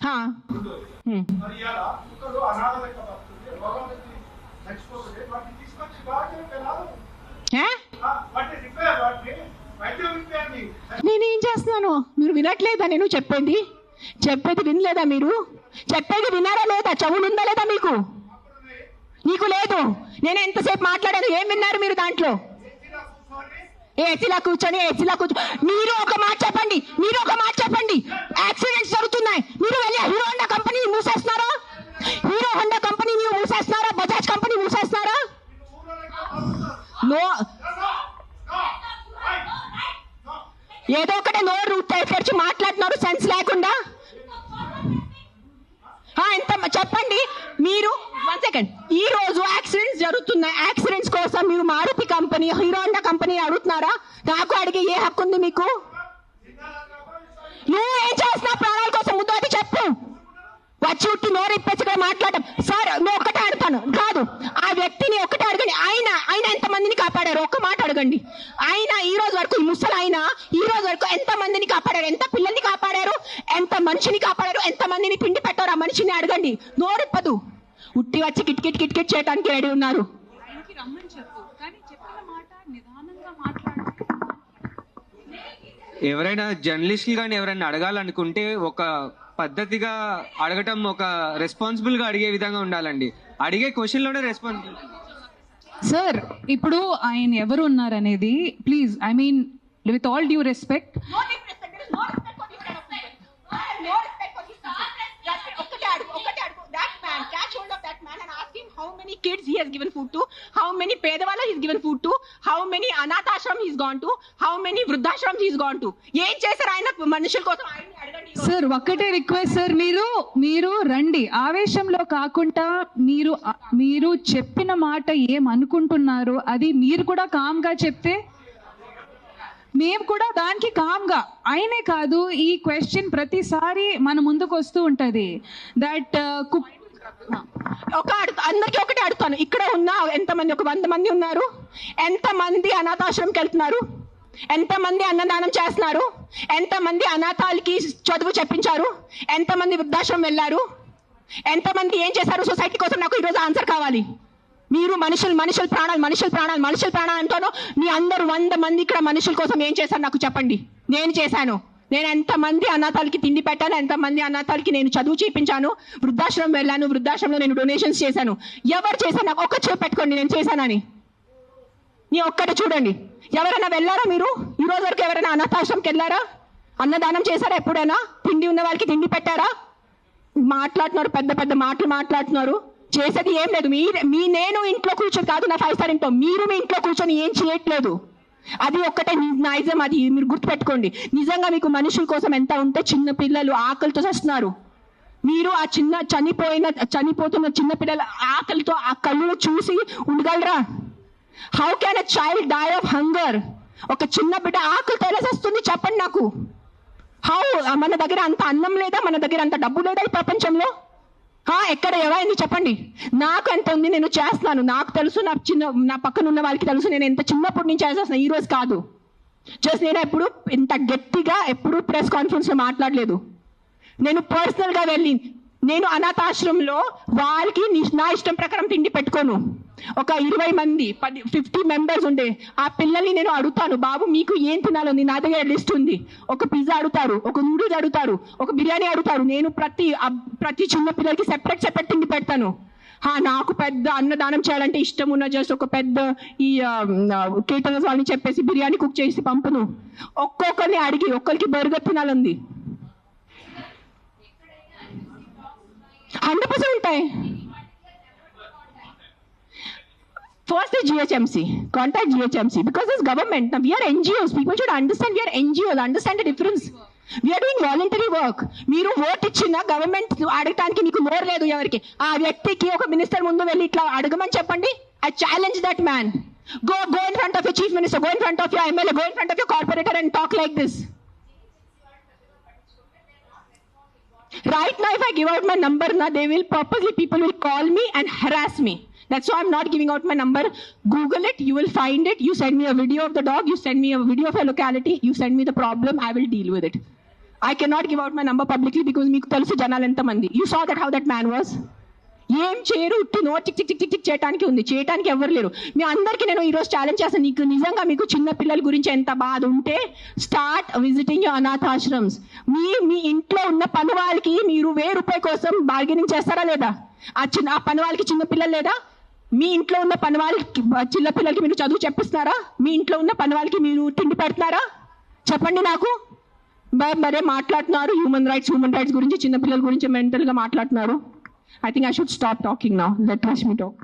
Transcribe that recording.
हाँ నేనేం చేస్తున్నాను మీరు వినట్లేదా? నేను చెప్పేది వినలేదా? మీరు చెప్పేది విన్నారా లేదా? చెవులుందా లేదా మీకు? నీకు లేదు. నేను ఎంతసేపు మాట్లాడాను, ఏం విన్నారు మీరు దాంట్లో? ఏసీలా కూర్చొని మీరు ఒక మాట చెప్పండి. యాక్సిడెంట్స్ జరుగుతున్నాయి, మీరు వెళ్ళి హీరో హోండా కంపెనీ మూసేస్తున్నారా? బజాజ్ కంపెనీ మూసేస్తున్నారా? నో, ఏదో ఒకటే నోరు తెరిచి మాట్లాడుతున్నారు సెన్స్ లేకుండా. ఎంత చెప్పండి మీరు. 1 సెకండ్. ఈ రోజు యాక్సిడెంట్స్ జరుగుతున్నాయి, యాక్సిడెంట్స్ కోసం మీరు Maruti company, Hero Honda company అడుగుతున్నారా? నాకు అడిగే ఏ హక్కు ఉంది మీకు? నువ్వు ఏం చేస్తున్నావు ప్రాణాల కోసం? ముద్దు చెప్పు. వచ్చి ఉట్టి నోరు ఇప్పేసి ఇక్కడ మాట్లాడటం. సార్ నువ్వు ఒక్కటే అడుగుతాను కాదు, ఆ వ్యక్తిని ఒక్కటే అడగండి. ఆయన ఎంతమందిని కాపాడారు? ఒక్క మాట అడగండి. ఆయన ఈ రోజు వరకు, ఈ ముసలి ఆయన ఈ రోజు వరకు ఎంత మందిని కాపాడారు? ఎంత పిల్లల్ని కాపాడారు? ఎంత మనిషిని కాపాడారు? ఎంత మందిని పిండి పెట్టారు? ఆ మనిషిని అడగండి. నోరిప్పదు. ఉట్టి వచ్చి కిట్ చేయడానికి రెడీ ఉన్నారు. ఎవరైనా జర్నలిస్టులు కానీ ఎవరైనా అడగాలనుకుంటే ఒక పద్ధతిగా అడగటం, ఒక రెస్పాన్సిబుల్ గా అడిగే విధంగా ఉండాలండి. అడిగే క్వశ్చన్ లోనే రెస్పాన్సిబుల్. సార్ ఇప్పుడు ఆయన ఎవరు ఉన్నారనేది please, I mean with all due respect, how many kids he has given food to, how many pedavalla he has given food to, how many anath ashram he has gone to, how many vruddhashrams he has gone to. ఏం చేశారు ఆయన మనుషుల కోసం? ఆయన్ని అడగండి. Sir ఒక్కటే request sir, మీరు రండి, ఆవేశంలో కాకుండా మీరు చెప్పిన మాట ఏం అనుకుంటున్నారు అది మీరు కూడా కామ్ గా చెప్తే మేము కూడా దానికి కామ్గా. ఆయనే కాదు, ఈ క్వశ్చన్ ప్రతిసారి మన ముందుకు వస్తూ ఉంటది. దట్ అందరికీ ఒకటే అడుగుతాను. ఇక్కడ ఉన్న ఎంతమంది, ఒక 100 మంది ఉన్నారు, ఎంతమంది అనాథాశ్రమంకి వెళ్తున్నారు? ఎంతమంది అన్నదానం చేస్తున్నారు? ఎంతమంది అనాథాలకి చదువు చెప్పించారు? ఎంతమంది వృద్ధాశ్రమం వెళ్ళారు? ఎంతమంది ఏం చేశారు సొసైటీ కోసం? నాకు ఈరోజు ఆన్సర్ కావాలి. మీరు మనుషుల ప్రాణాలు అంటాను. మీ అందరూ 100 మంది ఇక్కడ మనుషుల కోసం ఏం చేశారు నాకు చెప్పండి. నేను చేశాను. నేను ఎంతమంది అనాథాలకి తిండి పెట్టాను, ఎంతమంది అనాథాలకి నేను చదువు చేయించాను, వృద్ధాశ్రమం వెళ్ళాను, వృద్ధాశ్రమంలో నేను డొనేషన్స్ చేశాను. ఎవరు చేశాను? నాకు ఒక్క చేయి పెట్టుకోండి నేను చేశానని. నీ ఒక్కటి చూడండి. ఎవరైనా వెళ్ళారా మీరు? ఈ రోజు వరకు ఎవరైనా అనాథాశ్రమంకి వెళ్ళారా? అన్నదానం చేశారా ఎప్పుడైనా? తిండి ఉన్న వాళ్ళకి తిండి పెట్టారా? మాట్లాడుతున్నారు, పెద్ద మాటలు మాట్లాడుతున్నారు. చేసేది ఏం లేదు. నేను ఇంట్లో కూర్చొని కాదు, నా 5 స్టార్ ఇంట్లో, మీరు మీ ఇంట్లో కూర్చొని ఏం చేయట్లేదు. అది ఒక్కటే నైజం. అది మీరు గుర్తుపెట్టుకోండి. నిజంగా మీకు మనుషుల కోసం ఎంత ఉంటే, చిన్న పిల్లలు ఆకలితో చేస్తున్నారు. మీరు ఆ చనిపోతున్న చిన్న పిల్లల ఆకలితో ఆ కళ్ళు చూసి ఉండగలరా? How can a child die of hunger? ఒక చిన్న బిడ్డ ఆకలితో ఎలా వస్తుంది చెప్పండి నాకు. హౌ? మన దగ్గర అంత అన్నం లేదా? మన దగ్గర అంత డబ్బు లేదా ఈ ప్రపంచంలో? ఎక్కడ ఎవరైంది చెప్పండి. నాకు ఎంత ఉంది, నేను చేస్తున్నాను. నాకు తెలుసు, నా పక్కన ఉన్న వాళ్ళకి తెలుసు. నేను ఎంత చిన్నప్పటి నుంచి చేసేస్తున్నాను, ఈ రోజు కాదు. జస్ట్ నేను ఎప్పుడు ఇంత గట్టిగా ఎప్పుడు ప్రెస్ కాన్ఫరెన్స్ లో మాట్లాడలేదు. నేను పర్సనల్ గా వెళ్ళి, నేను అనాథాశ్రమంలో వాళ్ళకి నా ఇష్టం ప్రకారం తిండి పెట్టుకోను. ఒక 20 మంది 50 మెంబర్స్ ఉండే ఆ పిల్లల్ని నేను అడుగుతాను, బాబు మీకు ఏం తినాలని? నా దగ్గర లిస్ట్ ఉంది. ఒక పిజ్జా అడుగుతారు, ఒక నూడిల్స్ అడుగుతారు, ఒక బిర్యానీ అడుగుతారు. నేను ప్రతి చిన్న పిల్లలకి సెపరేట్ తిండి పెడతాను. నాకు పెద్ద అన్నదానం చేయాలంటే ఇష్టం ఉన్న జస్ట్ ఒక పెద్ద ఈ కేటరర్స్ వాళ్ళని చెప్పేసి బిర్యానీ కుక్ చేసి పంపను. ఒక్కొక్కరిని అడిగి ఒక్కరికి బర్గర్ తినాలంది. 100% ఉంటాయి. First is GHMC. Contact GHMC because it's government. Now we are NGOs. People should understand we are NGOs. Understand the difference. We are doing voluntary work. మీరు ఓట్ ఇచ్చిన గవర్నమెంట్ అడగటానికి నీకు నోరు లేదు. ఎవరికి? ఆ వ్యక్తికి ఒక మినిస్టర్ ముందు వెళ్ళి ఇట్లా అడగమని చెప్పండి. I challenge that man. Go in front of your chief minister. Go in front of your MLA. Go in front of your corporator and talk like this. Right now, if I give out my number, people will call me and harass me. That's why I'm not giving out my number. Google it, you will find it. You send me a video of the dog, you send me a video of a locality, you send me the problem, I will deal with it. I cannot give out my number publicly because మీకు తెలుసు జనాలు ఎంతమంది. You saw that how that man was. ఏం చేయరు, ఉట్టి no tick tick tick tick చేయడానికి ఉంది, చేయడానికి ఎవరు లేరు. మీ అందరికీ నేను ఈరోజు ఛాలెంజ్ చేస్తాను, నీకు నిజంగా మీకు చిన్న పిల్లల గురించి ఎంత బాధ ఉంటే స్టార్ట్ విజిటింగ్ యువర్ అనాథాశ్రమ్స్. మీ ఇంట్లో ఉన్న పని వాళ్ళకి మీరు ₹1000 కోసం బార్గెనింగ్ చేస్తారా లేదా? ఆ పని వాళ్ళకి చిన్న పిల్లలు లేదా? మీ ఇంట్లో ఉన్న పని వాళ్ళకి చిన్న పిల్లలకి మీరు చదువు చెప్పిస్తున్నారా? మీ ఇంట్లో ఉన్న పని వాళ్ళకి మీరు తిండి పెడుతున్నారా? చెప్పండి నాకు. మరే మాట్లాడుతున్నారు హ్యూమన్ రైట్స్ గురించి, చిన్న పిల్లల గురించి మెంటల్గా మాట్లాడుతున్నారు. I think I should stop talking now. Let Rashmi talk.